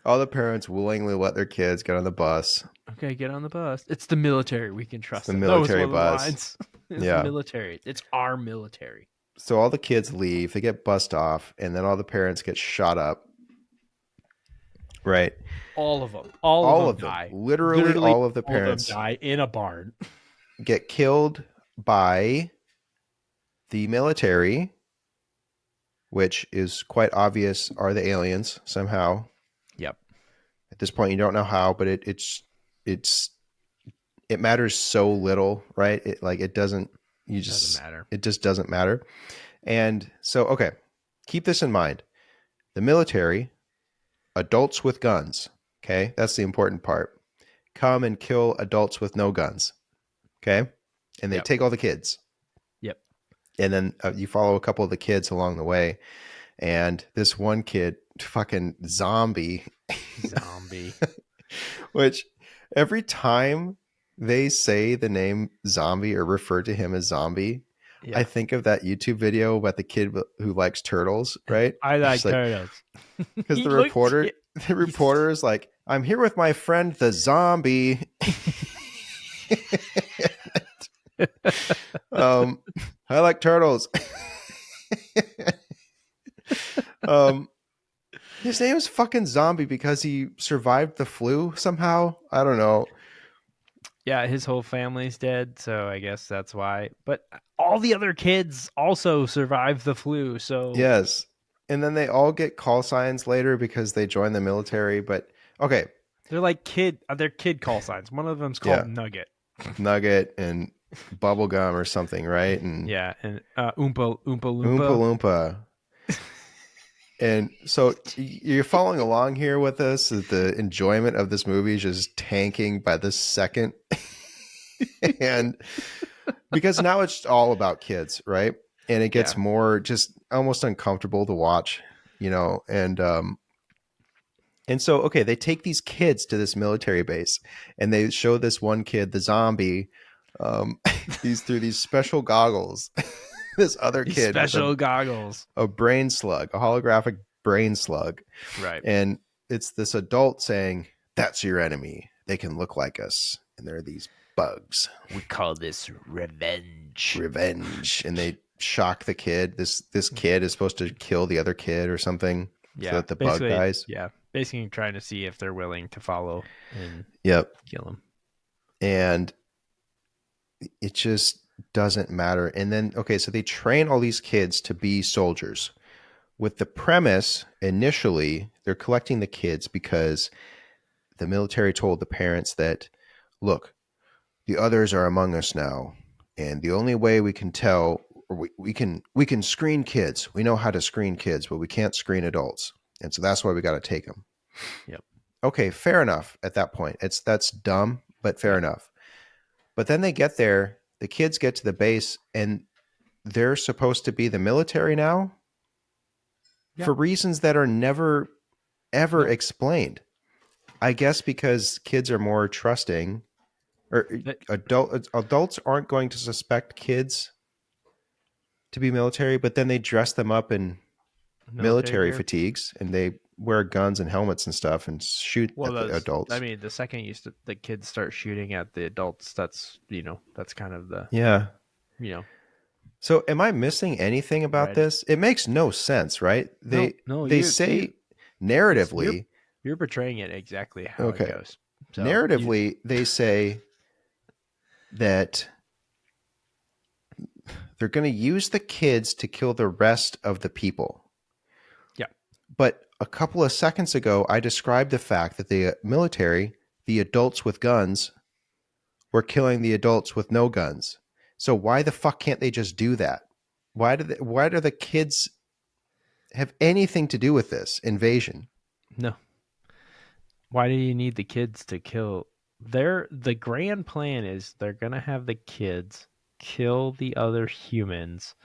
All the parents willingly let their kids get on the bus. Okay, get on the bus. It's the military. We can trust the them. That was military one of the bus. lines. It's Yeah. the military. It's our military. So all the kids leave, they get bussed off, and then all the parents get shot up. Right. All of them. All of them die. Literally all of the all of them parents die in a barn. get killed by the military, which is quite obvious are the aliens somehow. Yep. At this point, you don't know how, but it matters so little, right? It doesn't matter. It just doesn't matter. And so, okay, keep this in mind. The military, adults with guns, okay? That's the important part. Come and kill adults with no guns, okay? And they take all the kids. Yep. And then you follow a couple of the kids along the way. And this one kid, fucking zombie. Which every time they say the name zombie or refer to him as zombie, I think of that YouTube video about the kid who likes turtles, right? I like turtles. Because the reporter is like, I'm here with my friend the zombie. I like turtles. His name is fucking zombie because he survived the flu somehow. I don't know. Yeah, his whole family's dead, so I guess that's why. But all the other kids also survived the flu, so yes. And then they all get call signs later because they join the military. But okay, they're like kid call signs. One of them's called Nugget, and Bubblegum or something, right? And and Oompa Loompa. Oompa Loompa. And so you're following along here with us. The enjoyment of this movie is just tanking by the second. And because now it's all about kids, right? And it gets more just almost uncomfortable to watch, and so, okay, they take these kids to this military base and they show this one kid, the zombie, through these special goggles. This other kid special goggles, a brain slug, a holographic brain slug, right? And it's this adult saying, "That's your enemy. They can look like us, and they're these bugs. We call this revenge." And they shock the kid. This kid is supposed to kill the other kid or something, so that the bug dies. Yeah, basically trying to see if they're willing to follow and kill him. And it just doesn't matter. And then, okay, so they train all these kids to be soldiers with the premise initially they're collecting the kids because the military told the parents that, look, the others are among us now, and the only way we can tell, or we can screen kids. We know how to screen kids, but we can't screen adults, and so that's why we got to take them. Yep. Okay, fair enough. At that point, that's dumb, but fair enough. But then they get there. The kids get to the base, and they're supposed to be the military now for reasons that are never, ever explained. I guess because kids are more trusting, or adults aren't going to suspect kids to be military, but then they dress them up in military fatigues, and they wear guns and helmets and stuff and shoot at the adults. I mean, the second the kids start shooting at the adults, that's kind of the So am I missing anything about this? It makes no sense, right? They say narratively you're portraying it exactly how it goes. So narratively, they say that they're going to use the kids to kill the rest of the people. Yeah. But a couple of seconds ago, I described the fact that the military, the adults with guns, were killing the adults with no guns. So why the fuck can't they just do that? Why do the kids have anything to do with this invasion? No. Why do you need the kids to kill? The grand plan is they're going to have the kids kill the other humans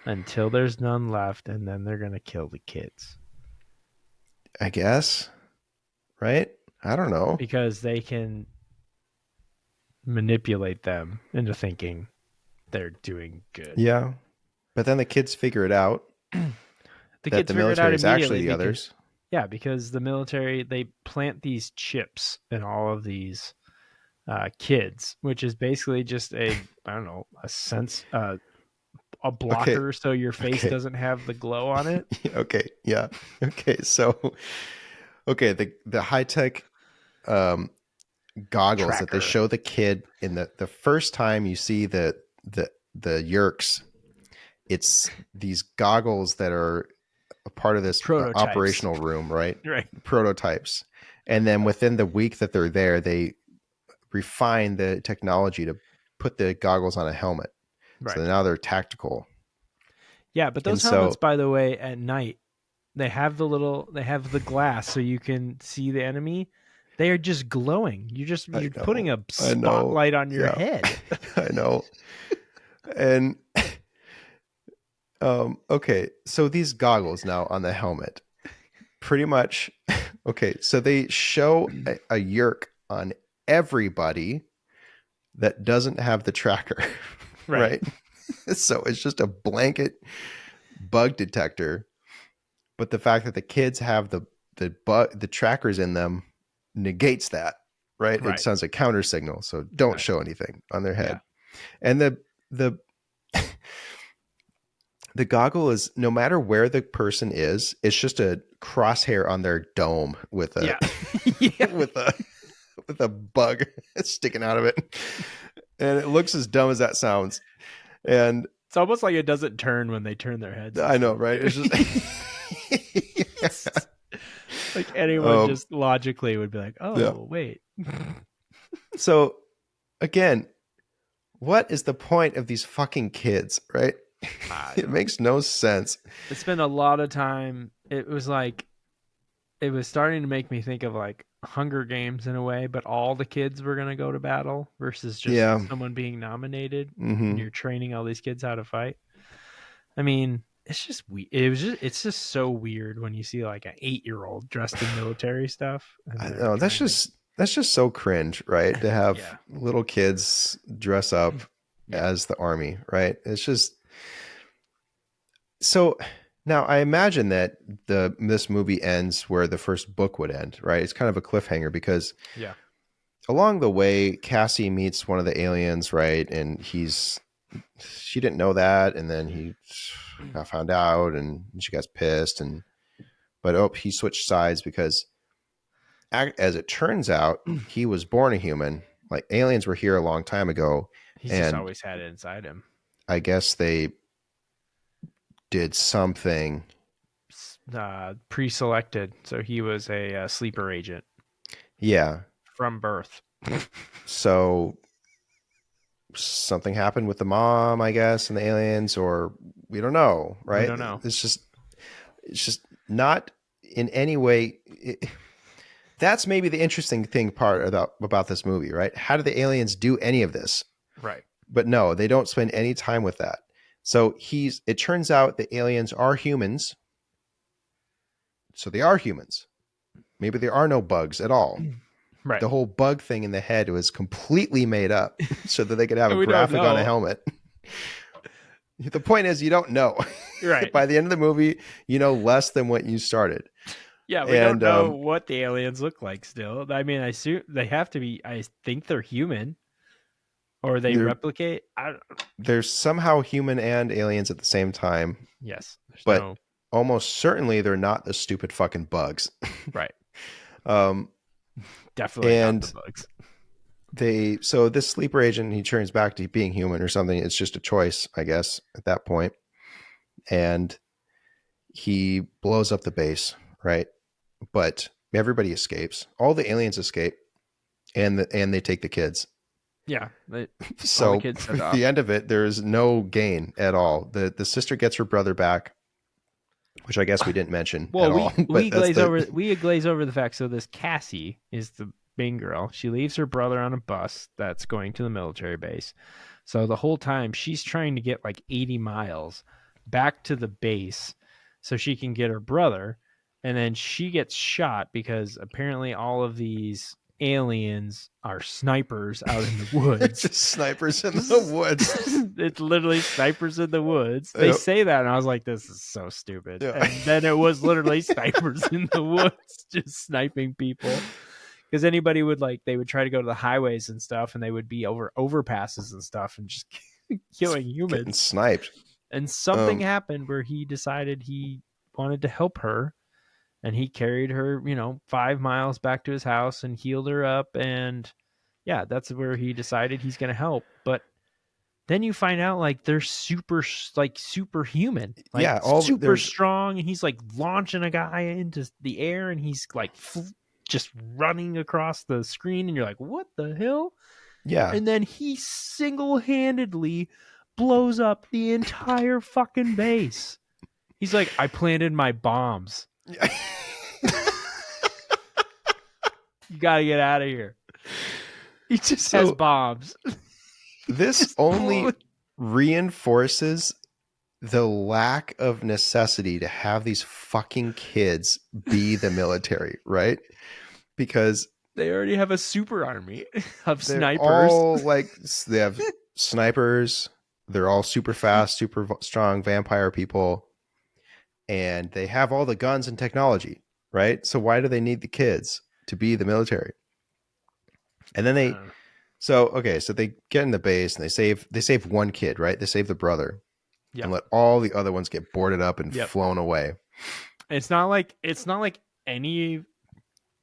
until there's none left, and then they're going to kill the kids. I guess. Right? I don't know. Because they can manipulate them into thinking they're doing good. Yeah. But then the kids figure it out. The that kids the figure it out military is actually immediately the because others. yeah, because the military they plant these chips in all of these kids, which is basically just a I don't know a Okay. blocker so your face Okay. doesn't have the glow on it. Okay. Yeah. Okay. So, okay, the high tech um, goggles that they Tracker show the kid in the first time you see the Yerks, it's these goggles that are a part of this prototypes, operational room, right? right? Prototypes, and then within the week that they're there, they refine the technology to put the goggles on a helmet. Right. So now they're tactical. Yeah, but And those helmets, so by the way, at night they have the glass so you can see the enemy. They are just glowing. You're putting a I know, spotlight on your yeah, head. I know. And okay, so these goggles now on the helmet, pretty much. Okay, so they show a yerk on everybody that doesn't have the tracker, Right. right? So it's just a blanket bug detector, but the fact that the kids have the trackers in them negates that, right? It Right. sounds like counter signal, so don't Right. show anything on their head. Yeah. And the the goggle is, no matter where the person is, it's just a crosshair on their dome with a Yeah. Yeah. with a bug sticking out of it. And it looks as dumb as that sounds. And It's almost like it doesn't turn when they turn their heads. I know, right? It's just like anyone just logically would be like, "Oh, yeah. wait." So again, what is the point of these fucking kids, right? It makes no sense. I spent a lot of time. It was starting to make me think of like Hunger Games in a way, but all the kids were going to go to battle versus just someone being nominated. Mm-hmm. And you're training all these kids how to fight. I mean, it's just it's just so weird when you see like an 8-year-old dressed in military stuff. I know, that's just so cringe, right? To have little kids dress up as the army, right? It's just so. Now I imagine that this movie ends where the first book would end, right? It's kind of a cliffhanger because along the way, Cassie meets one of the aliens, right? And she didn't know that, and then he got found out, and she got pissed, but he switched sides because, as it turns out, he was born a human. Like, aliens were here a long time ago. He's just always had it inside him. I guess they did something. Pre-selected, so he was a sleeper agent. Yeah. From birth. So something happened with the mom, I guess, and the aliens, or we don't know, right? We don't know. It's just not in any way. That's maybe the interesting part about this movie, right? How do the aliens do any of this? Right. But no, they don't spend any time with that. So it turns out the aliens are humans. So they are humans. Maybe there are no bugs at all. Right. The whole bug thing in the head was completely made up so that they could have a graphic on a helmet. The point is, you don't know. Right. By the end of the movie, you know less than what you started. Yeah, we don't know what the aliens look like still. I mean, I assume they have to be, I think they're human. Or they replicate. They're somehow human and aliens at the same time. Yes. But almost certainly they're not the stupid fucking bugs. Right. Definitely not the bugs. So this sleeper agent, he turns back to being human or something. It's just a choice, I guess, at that point. And he blows up the base, right? But everybody escapes. All the aliens escape, and they take the kids. Yeah. So at the end of it, there is no gain at all. The sister gets her brother back, which I guess we didn't mention. Well, at all. we glaze over the fact. So this Cassie is the main girl. She leaves her brother on a bus that's going to the military base. So the whole time she's trying to get like 80 miles back to the base so she can get her brother. And then she gets shot because apparently all of these aliens are snipers out in the woods. Just snipers in the woods. It's literally snipers in the woods. They Yep. say that, and I was like, this is so stupid. Yeah. And then it was literally snipers in the woods just sniping people. Because anybody would they would try to go to the highways and stuff, and they would be over overpasses and stuff and just killing Getting humans. sniped. And something happened where he decided he wanted to help her. And he carried her, 5 miles back to his house and healed her up. And yeah, that's where he decided he's going to help. But then you find out they're superhuman, Yeah, super strong. And he's launching a guy into the air, and he's just running across the screen. And you're like, what the hell? Yeah. And then he single-handedly blows up the entire fucking base. He's like, I planted my bombs. You gotta get out of here. He just has bombs. This only reinforces the lack of necessity to have these fucking kids be the military, right? Because they already have a super army of they're snipers. all they have snipers. They're all super fast, super strong vampire people. And they have all the guns and technology, right? So why do they need the kids to be the military? And then so they get in the base and they save one kid, right? They save the brother, and let all the other ones get boarded up and flown away. It's not like any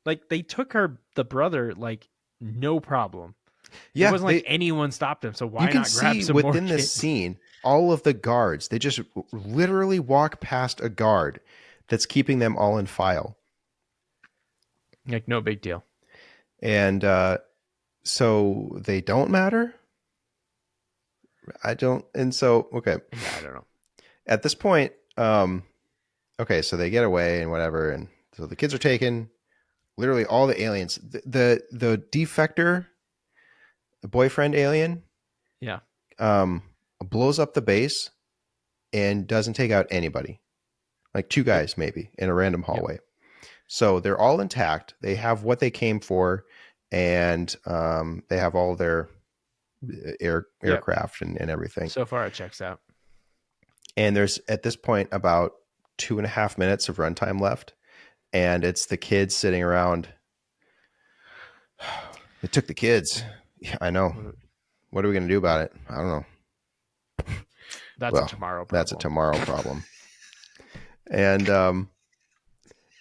they took the brother no problem. Yeah, it wasn't anyone stopped him. So why not grab some more kids? You can see within this scene, all of the guards, they just literally walk past a guard that's keeping them all in file. No big deal. And so they don't matter? I don't. And so, okay. Yeah, I don't know. At this point, okay, so they get away and whatever. And so the kids are taken. Literally all the aliens. The defector, the boyfriend alien. Yeah. Blows up the base and doesn't take out anybody. Like 2 guys maybe in a random hallway. Yep. So they're all intact. They have what they came for, and they have all their aircraft and everything. So far it checks out. And there's at this point about 2.5 minutes of runtime left, and it's the kids sitting around. They took the kids. Yeah, I know. What are we going to do about it? I don't know. That's a tomorrow problem. That's a tomorrow problem. And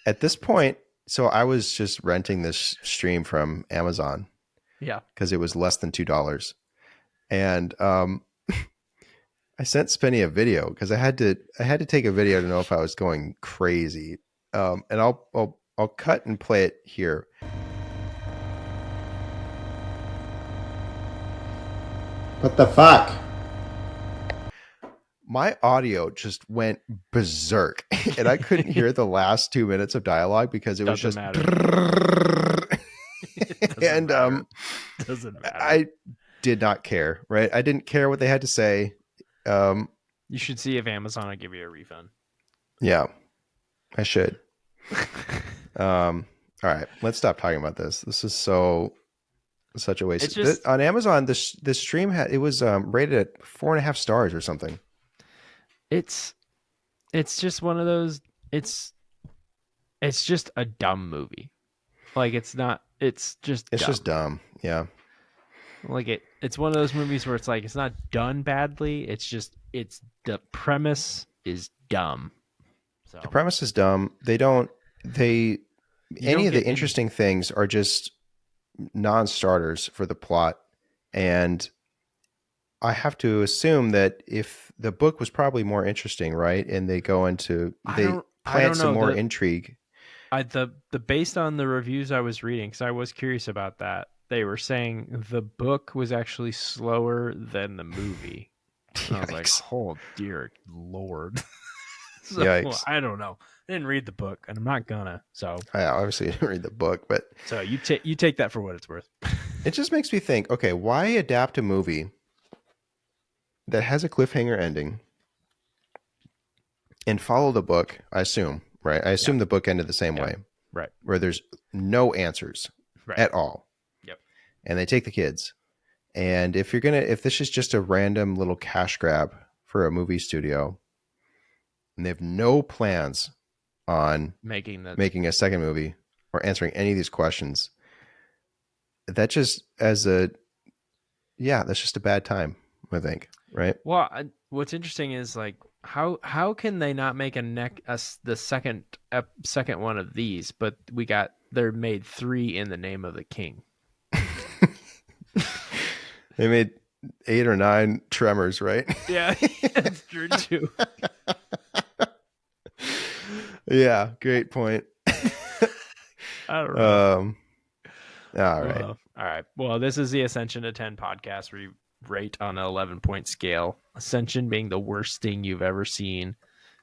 at this point, so I was just renting this stream from Amazon. Yeah. Because it was less than $2. And I sent Spenny a video because I had to take a video to know if I was going crazy. And I'll cut and play it here. What the fuck? My audio just went berserk, and I couldn't hear the last 2 minutes of dialogue because it was just. And doesn't matter. I did not care. Right, I didn't care what they had to say. You should see if Amazon will give you a refund. Yeah, I should. All right, let's stop talking about this. This is such a waste. On Amazon, this stream was rated at 4.5 stars or something. It's just one of those. It's just a dumb movie. It's just dumb. Yeah. It's one of those movies where it's it's not done badly. It's the premise is dumb. So the premise is dumb. Any of the interesting things are just non-starters for the plot. And I have to assume that if the book was probably more interesting, right? And they plant some more intrigue. Based on the reviews I was reading, because I was curious about that, they were saying the book was actually slower than the movie. I was like, oh dear Lord. So, Yikes. I don't know. I didn't read the book, and I'm not gonna. So I obviously didn't read the book, but so you take that for what it's worth. It just makes me think, okay, why adapt a movie that has a cliffhanger ending and follow the book? I assume, right? I assume the book ended the same way, right? Where there's no answers at all. and they take the kids. And if this is just a random little cash grab for a movie studio, and they have no plans on making a second movie or answering any of these questions, that's just that's just a bad time, I think, right? Well, what's interesting is like how can they not make the second one of these, but they're made 3 in the name of the king. They made 8 or 9 Tremors, right? Yeah, that's true too. Yeah, great point. I don't know. All right. All right. Well, this is the Ascension to 10 podcast. We rate on an 11-point scale. Ascension being the worst thing you've ever seen,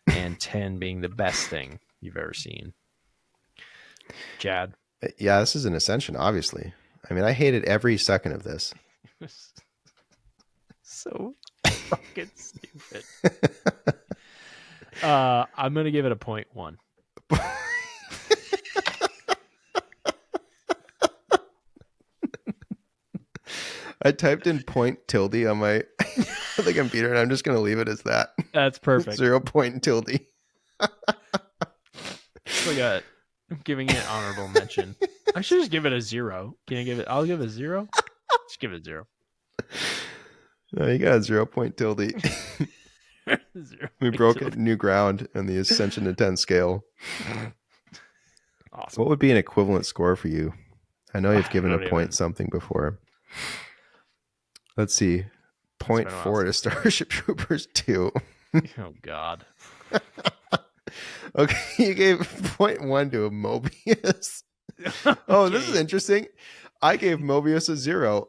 and 10 being the best thing you've ever seen. Chad. Yeah, this is an Ascension, obviously. I mean, I hated every second of this. So fucking stupid. I'm gonna give it a 0.1. I typed in point tilde on my the computer, and I'm just gonna leave it as that. That's perfect. 0 point tilde. I'm giving it an honorable mention. I should just give it a 0. Can I give it? I'll give it a 0. Just give it a 0. No, you got a 0 point tilde. 0 We broke new ground on the Ascension to 10 scale. Awesome. What would be an equivalent score for you? I know you've given don't a point even- something before. Let's see. been a 0.4 while to Starship Troopers 2. Oh God. Okay, you gave 0.1 to a Mobius. Oh, this is Okay. interesting. I gave Mobius a 0.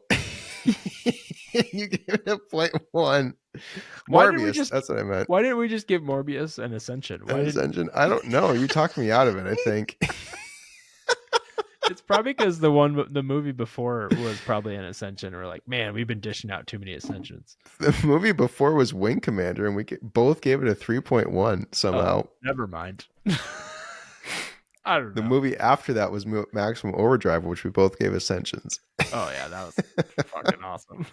You gave it a 0.1. Why did we Morbius, just- that's what I meant. Why didn't we just give Morbius an Ascension? Why did... Ascension? I don't know. You talked me out of it, I think. It's probably because the movie before was probably an Ascension. We're like, man, we've been dishing out too many Ascensions. The movie before was Wing Commander, and we both gave it a 3.1 somehow. Oh, never mind. I don't know. The movie after that was Maximum Overdrive, which we both gave Ascensions. Oh yeah, that was fucking awesome.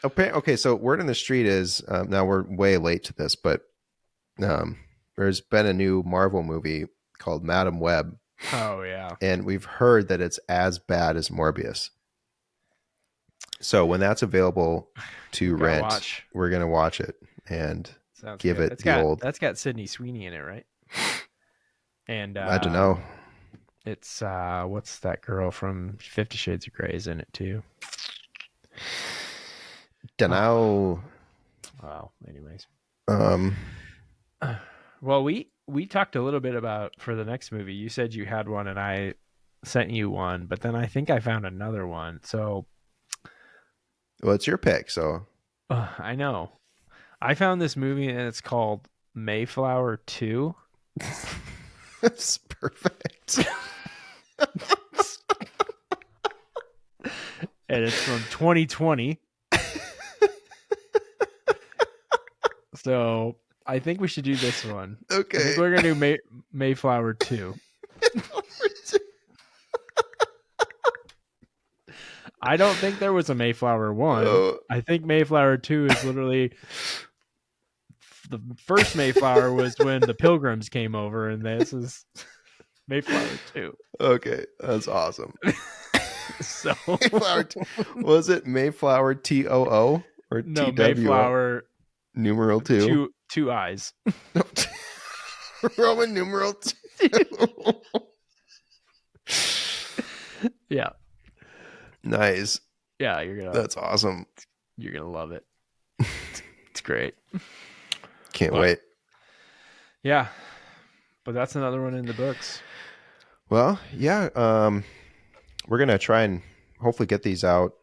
Okay, so word on the street is now we're way late to this, but there's been a new Marvel movie called Madam Web, Oh yeah. and we've heard that it's as bad as Morbius. So when that's available to Gotta rent, watch. we're gonna watch it and Sounds give good. it That's the got, old. That's got Sydney Sweeney in it, right? And I don't know. It's what's that girl from 50 Shades of Grey is in it too. Don't know. Wow. Anyways. Um, Well, we talked a little bit about for the next movie. You said you had one, and I sent you one, but then I think I found another one. So well, it's your pick, so I know I found this movie, and it's called Mayflower 2. it's perfect. And it's from 2020. So I think we should do this one. I Okay. think we're gonna do Mayflower 2. I don't think there was a Mayflower 1. Oh. I think Mayflower 2 is literally the first Mayflower was when the Pilgrims came over, and this is Mayflower 2. Okay, that's awesome. So Mayflower was it Mayflower TOO or no, TWO? Mayflower Numeral 2. two eyes. Roman numeral 2. Yeah. Nice. Yeah, you're That's awesome. gonna love it. It's great. Can't Wow. wait. Yeah. But that's another one in the books. Well, yeah. We're gonna try and hopefully get these out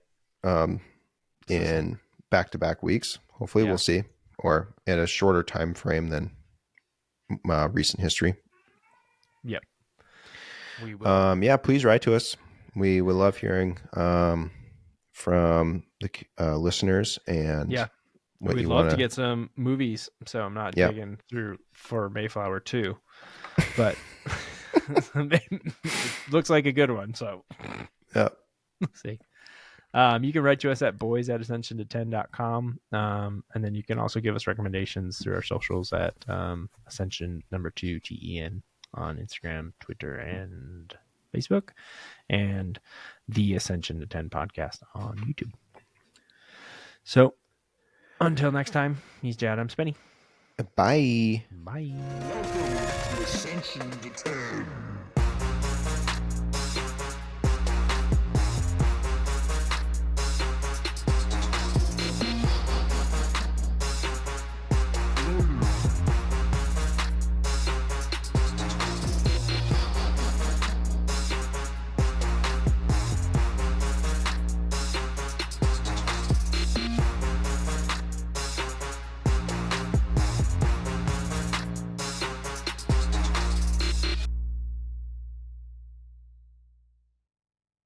in back-to-back weeks. Hopefully, Yeah. we'll see, or at a shorter time frame than recent history. Yep. We will. Yeah, please write to us. We would love hearing from the listeners and Yeah. what We'd you love want to get some movies, so I'm not Yeah. digging through for Mayflower 2. But it looks like a good one, so Yep. See. You can write to us at boys@ascension10.com. And then you can also give us recommendations through our socials at Ascension #2 TEN on Instagram, Twitter, and Facebook, and the Ascension to 10 podcast on YouTube. So until next time, he's Jad. I'm Spenny. Bye. Bye. Welcome to Ascension to 10.